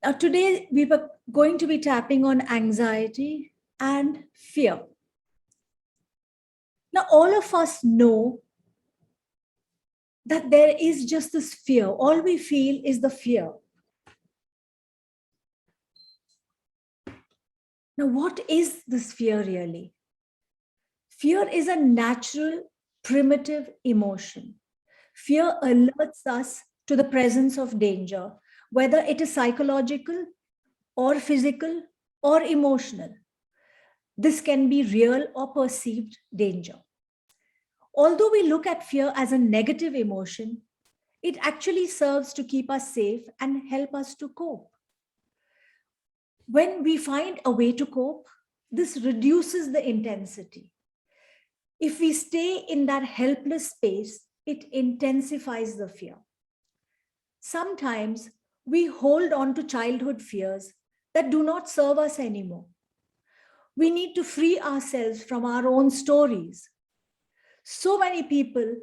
Now, today we were going to be tapping on anxiety and fear. Now, all of us know that there is just this fear. All we feel is the fear. Now, what is this fear really? Fear is a natural, primitive emotion. Fear alerts us to the presence of danger, whether it is psychological or physical or emotional. This can be real or perceived danger. Although we look at fear as a negative emotion, it actually serves to keep us safe and help us to cope. When we find a way to cope, this reduces the intensity. If we stay in that helpless space, it intensifies the fear. Sometimes we hold on to childhood fears that do not serve us anymore. We need to free ourselves from our own stories. So many people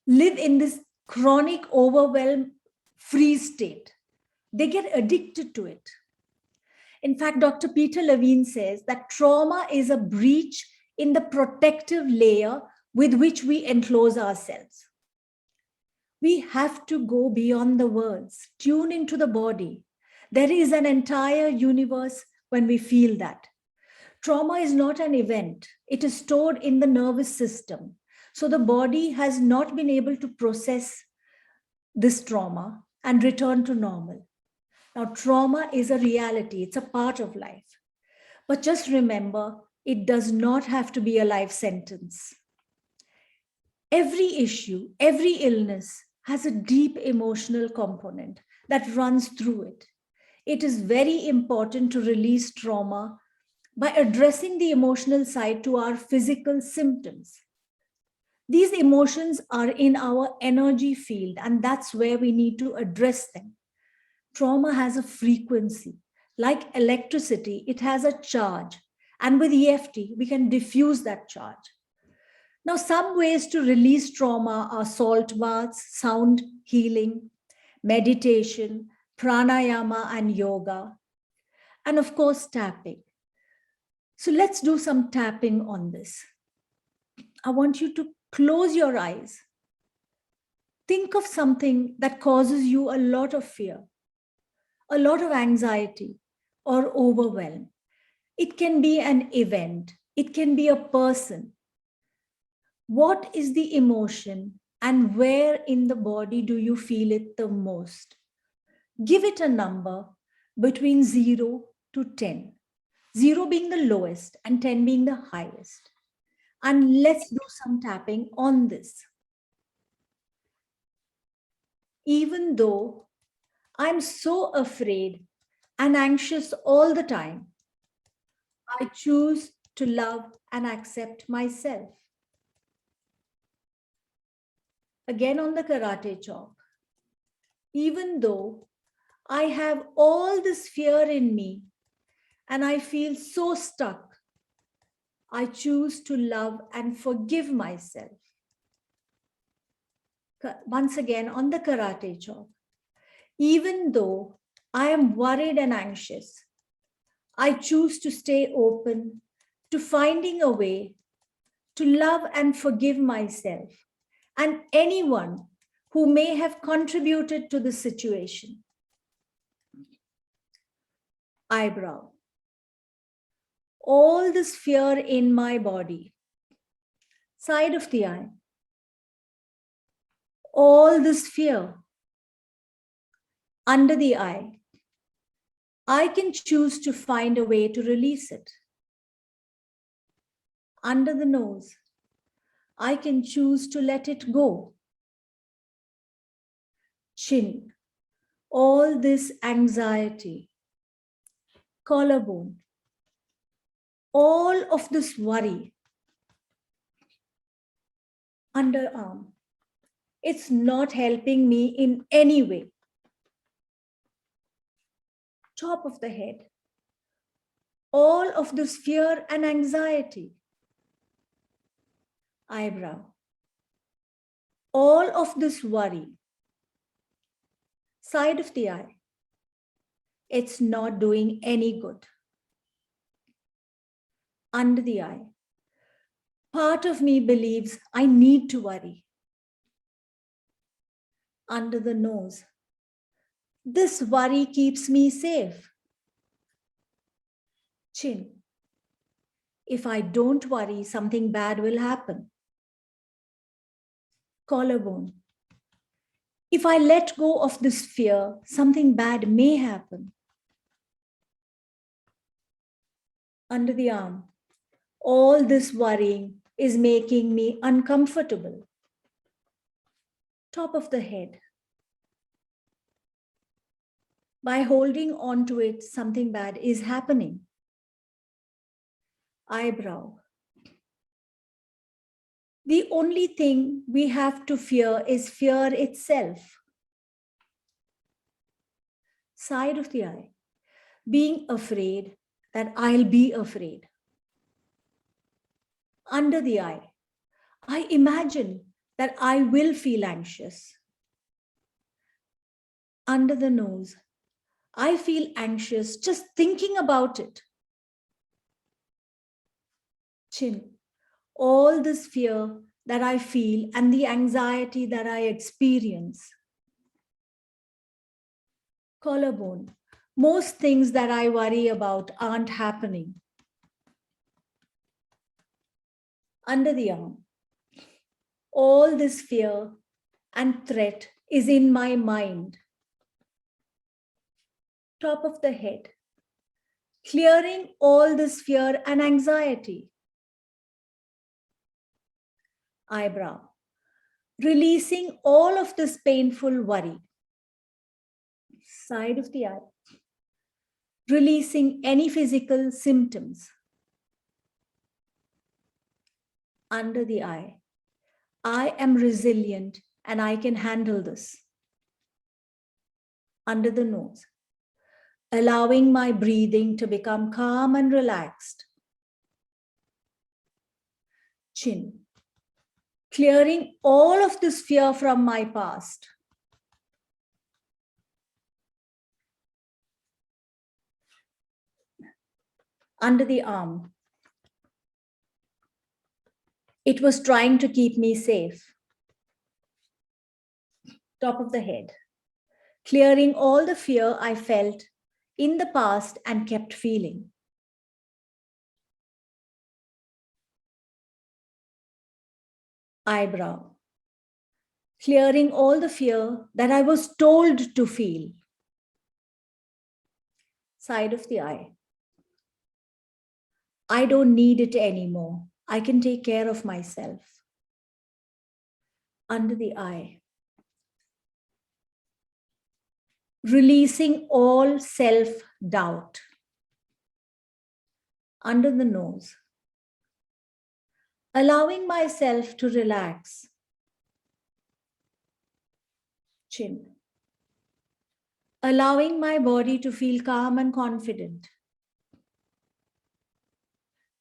live in this chronic overwhelm freeze state. They get addicted to it. In fact, Dr. Peter Levine says that trauma is a breach in the protective layer with which we enclose ourselves. We have to go beyond the words, tune into the body. There is an entire universe when we feel that. Trauma is not an event, it is stored in the nervous system. So the body has not been able to process this trauma and return to normal. Now, trauma is a reality, it's a part of life. But just remember, it does not have to be a life sentence. Every issue, every illness has a deep emotional component that runs through it. It is very important to release trauma by addressing the emotional side to our physical symptoms. These emotions are in our energy field, and that's where we need to address them. Trauma has a frequency. Like electricity, it has a charge. And with EFT, we can diffuse that charge. Now, some ways to release trauma are salt baths, sound healing, meditation, pranayama, and yoga. And of course, tapping. So let's do some tapping on this. I want you to close your eyes. Think of something that causes you a lot of fear, a lot of anxiety, or overwhelm. It can be an event, it can be a person. What is the emotion and where in the body do you feel it the most? Give it a number between 0 to 10. 0 being the lowest and 10 being the highest. And let's do some tapping on this. Even though I'm so afraid and anxious all the time, I choose to love and accept myself. Again on the karate chop. Even though I have all this fear in me and I feel so stuck, I choose to love and forgive myself. Once again on the karate chop. Even though I am worried and anxious, I choose to stay open to finding a way to love and forgive myself and anyone who may have contributed to the situation. Eyebrow. All this fear in my body. Side of the eye. All this fear under the eye. I can choose to find a way to release it. Under the nose. I can choose to let it go. Chin. All this anxiety. Collarbone. All of this worry. Underarm. It's not helping me in any way. Top of the head. All of this fear and anxiety. Eyebrow. All of this worry. Side of the eye. It's not doing any good. Under the eye. Part of me believes I need to worry. Under the nose. This worry keeps me safe. Chin. If I don't worry, something bad will happen. Collarbone. If I let go of this fear, something bad may happen. Under the arm. All this worrying is making me uncomfortable. Top of the head. By holding on to it, something bad is happening. Eyebrow. The only thing we have to fear is fear itself. Side of the eye. Being afraid that I'll be afraid. Under the eye. I imagine that I will feel anxious. Under the nose. I feel anxious just thinking about it. Chin. All this fear that I feel and the anxiety that I experience. Collarbone. Most things that I worry about aren't happening. Under the arm. All this fear and threat is in my mind. Top of the head. Clearing all this fear and anxiety. Eyebrow. Releasing all of this painful worry. Side of the eye. Releasing any physical symptoms. Under the eye. I am resilient and I can handle this. Under the nose. Allowing my breathing to become calm and relaxed. Chin. Clearing all of this fear from my past. Under the arm. It was trying to keep me safe. Top of the head. Clearing all the fear I felt in the past and kept feeling. Eyebrow. Clearing all the fear that I was told to feel. Side of the eye. I don't need it anymore. I can take care of myself. Under the eye. Releasing all self-doubt. Under the nose. Allowing myself to relax. Chin. Allowing my body to feel calm and confident.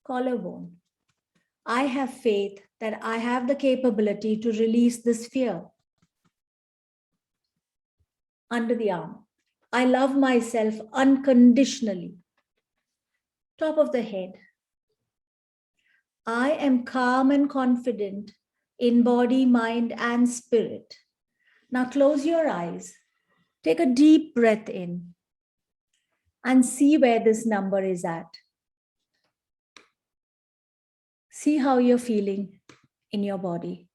Collarbone. I have faith that I have the capability to release this fear. Under the arm. I love myself unconditionally. Top of the head. I am calm and confident in body, mind, and spirit. Now close your eyes. Take a deep breath in and see where this number is at. See how you're feeling in your body.